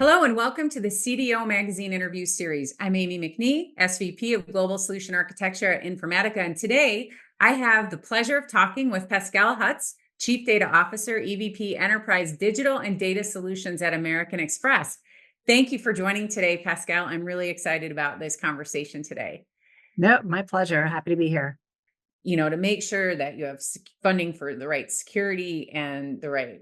Hello and welcome to the CDO Magazine interview series. I'm Amy McNee, SVP of Global Solution Architecture at Informatica, and today I have the pleasure of talking with Pascale Hutz, Chief Data Officer, EVP Enterprise Digital and Data Solutions at American Express. Thank you for joining today, Pascale. I'm really excited about this conversation today. No, my pleasure. Happy to be here. To make sure that you have funding for the right security and the right,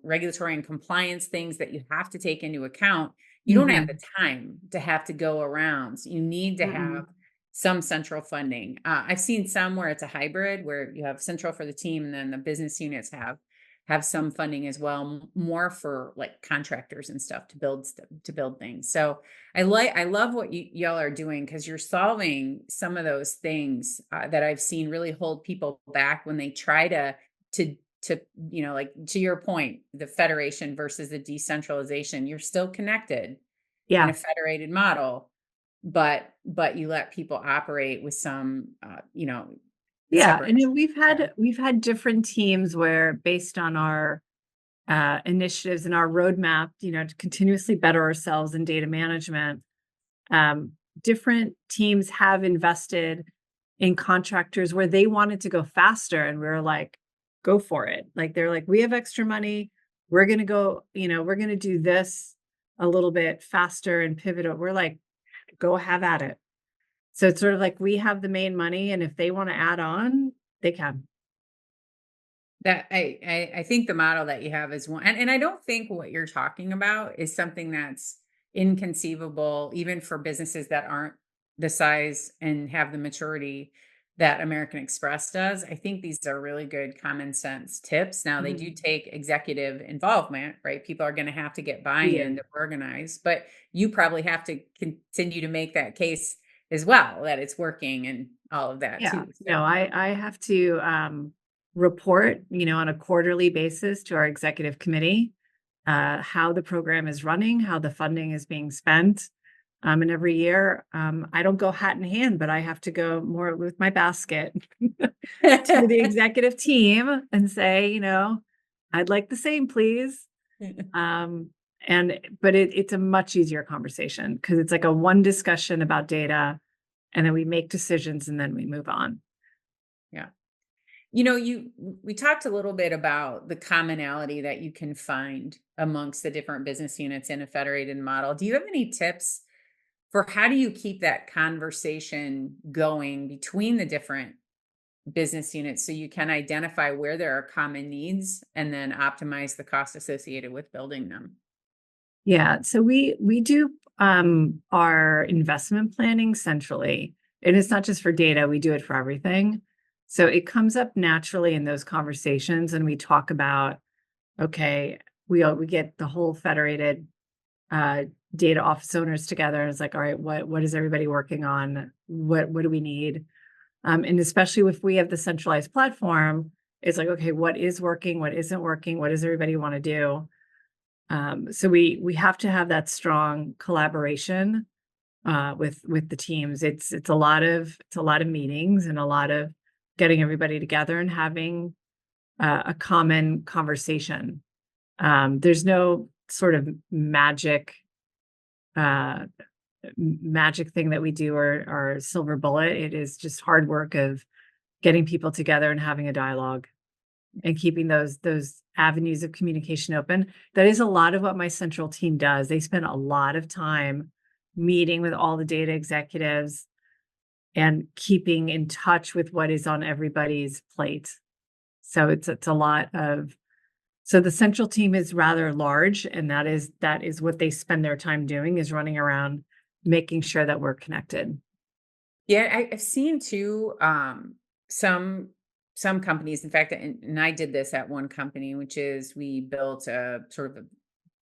regulatory and compliance things that you have to take into account. You don't have the time to have to go around. So you need to have some central funding. I've seen some where it's a hybrid, where you have central for the team and then the business units have some funding as well, more for like contractors and stuff to build things. So I love what y'all are doing, because you're solving some of those things that I've seen really hold people back when they try to like to your point, the federation versus the decentralization. You're still connected in a federated model, but you let people operate with some separate. And we've had different teams where, based on our initiatives and our roadmap, to continuously better ourselves in data management, different teams have invested in contractors where they wanted to go faster, and we were like, go for it. Like, they're like, we have extra money, we're going to go, we're going to do this a little bit faster and pivot. We're like, go have at it. So it's sort of like, we have the main money, and if they want to add on, they can. That I think the model that you have is one, and I don't think what you're talking about is something that's inconceivable, even for businesses that aren't the size and have the maturity that American Express does. I think these are really good common sense tips. Now, they do take executive involvement, right? People are going to have to get buy-in to organize, but you probably have to continue to make that case as well, that it's working and all of that too. So. No, I have to report, on a quarterly basis to our executive committee, how the program is running, how the funding is being spent. And every year, I don't go hat in hand, but I have to go more with my basket to the executive team and say, I'd like the same, please. But it's a much easier conversation, because it's like a one discussion about data, and then we make decisions and then we move on. Yeah. We talked a little bit about the commonality that you can find amongst the different business units in a federated model. Do you have any tips for how do you keep that conversation going between the different business units so you can identify where there are common needs and then optimize the cost associated with building them? Yeah, so we do our investment planning centrally, and it's not just for data, we do it for everything. So it comes up naturally in those conversations, and we talk about, okay, we get the whole federated data office owners together, and it's like, all right, what is everybody working on? What do we need? And especially if we have the centralized platform, it's like, okay, what is working? What isn't working? What does everybody want to do? So we have to have that strong collaboration with the teams. It's a lot of meetings and a lot of getting everybody together and having a common conversation. There's no sort of magic thing that we do, or silver bullet. It is just hard work of getting people together and having a dialogue and keeping those avenues of communication open. That is a lot of what my central team does. They spend a lot of time meeting with all the data executives and keeping in touch with what is on everybody's plate. So it's a lot of. So the central team is rather large, and that is what they spend their time doing, is running around making sure that we're connected. Yeah, I've seen too some companies, in fact, and I did this at one company, which is we built a sort of a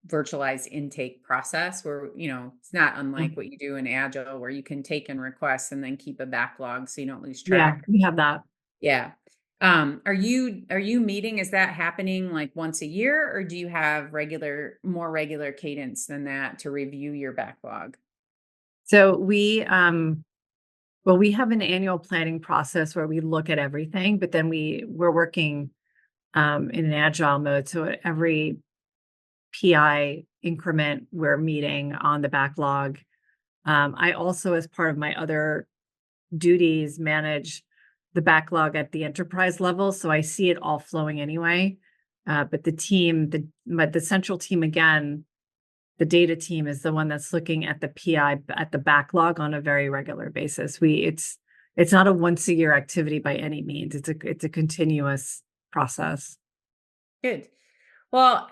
virtualized intake process where, it's not unlike what you do in Agile, where you can take in requests and then keep a backlog so you don't lose track. Yeah, we have that. Yeah. Are you meeting? Is that happening like once a year, or do you have more regular cadence than that to review your backlog? So we have an annual planning process where we look at everything, but then we're working in an agile mode. So every PI increment we're meeting on the backlog. I also, as part of my other duties, manage the backlog at the enterprise level. So I see it all flowing anyway. But the central team, again, the data team is the one that's looking at the PI, at the backlog on a very regular basis. It's not a once a year activity by any means. It's a continuous process. Good. Well,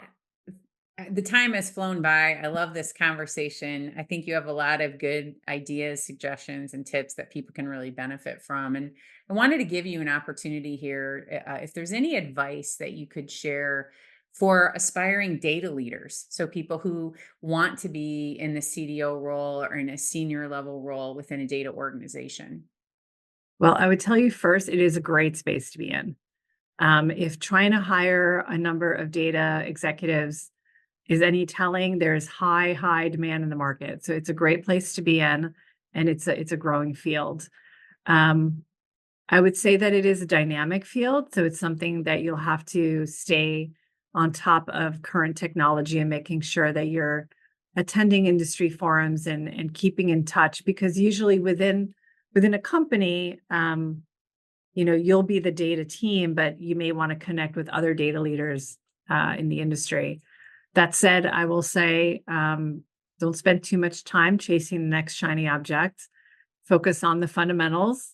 the time has flown by. I love this conversation. I think you have a lot of good ideas, suggestions, and tips that people can really benefit from. And I wanted to give you an opportunity here. If there's any advice that you could share for aspiring data leaders, so people who want to be in the CDO role or in a senior level role within a data organization. Well, I would tell you first, it is a great space to be in. If trying to hire a number of data executives is any telling, there's high demand in the market. So it's a great place to be in, and it's a growing field. I would say that it is a dynamic field, so it's something that you'll have to stay on top of current technology and making sure that you're attending industry forums and keeping in touch, because usually within a company, you'll be the data team, but you may want to connect with other data leaders in the industry. That said, I will say, don't spend too much time chasing the next shiny object. Focus on the fundamentals.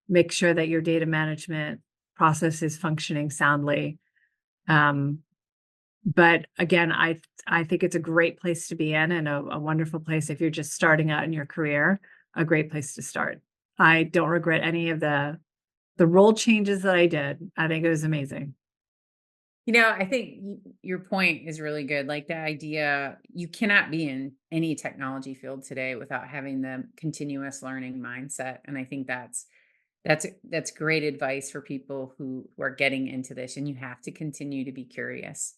Make sure that your data management process is functioning soundly. But again, I think it's a great place to be in, and a wonderful place if you're just starting out in your career, a great place to start. I don't regret any of the role changes that I did. I think it was amazing. I think your point is really good. Like the idea, you cannot be in any technology field today without having the continuous learning mindset. And I think that's great advice for people who are getting into this, and you have to continue to be curious.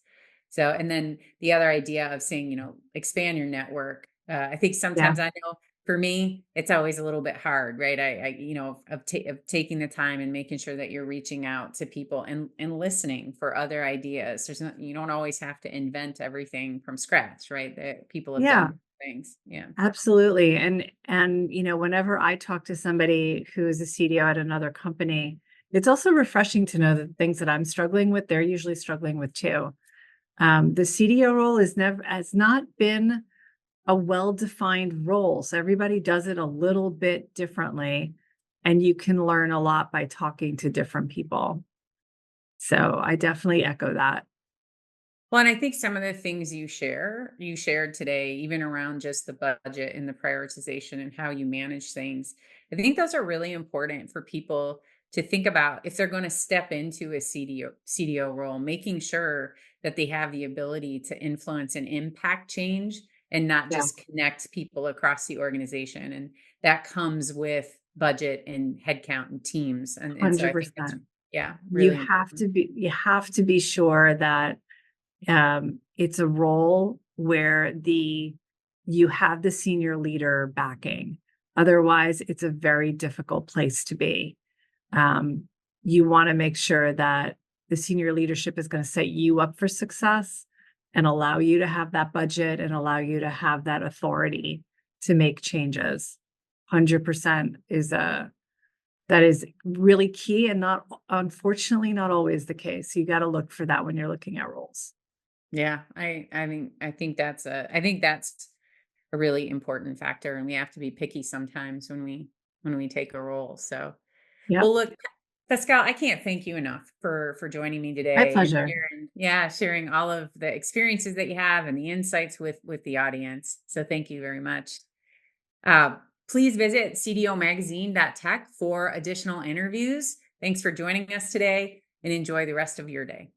So, and then the other idea of saying, expand your network. I think Yeah. sometimes I know for me, it's always a little bit hard, right? Of taking the time and making sure that you're reaching out to people and listening for other ideas. You don't always have to invent everything from scratch, right? That people have Yeah. done things. Yeah. Absolutely. And whenever I talk to somebody who is a CDO at another company, it's also refreshing to know that things that I'm struggling with, they're usually struggling with too. The CDO role has not been a well-defined role. So everybody does it a little bit differently, and you can learn a lot by talking to different people. So I definitely echo that. Well, and I think some of the things you shared today, even around just the budget and the prioritization and how you manage things, I think those are really important for people to think about if they're going to step into a CDO role, making sure that they have the ability to influence and impact change and not Yeah. just connect people across the organization. And that comes with budget and headcount and teams. And so I think it's, 100%. yeah, You really have important. to be sure that it's a role where you have the senior leader backing. Otherwise, it's a very difficult place to be. Um, you want to make sure that the senior leadership is going to set you up for success and allow you to have that budget and allow you to have that authority to make changes. 100% that is really key, and not, unfortunately, not always the case. You got to look for that when you're looking at roles. Yeah, I think that's a really important factor, and we have to be picky sometimes when we take a role. So, Yep. well, look, Pascal, I can't thank you enough for joining me My today and pleasure. sharing all of the experiences that you have and the insights with the audience. So, thank you very much. Uh, Please visit cdomagazine.tech for additional interviews. Thanks for joining us today, and enjoy the rest of your day.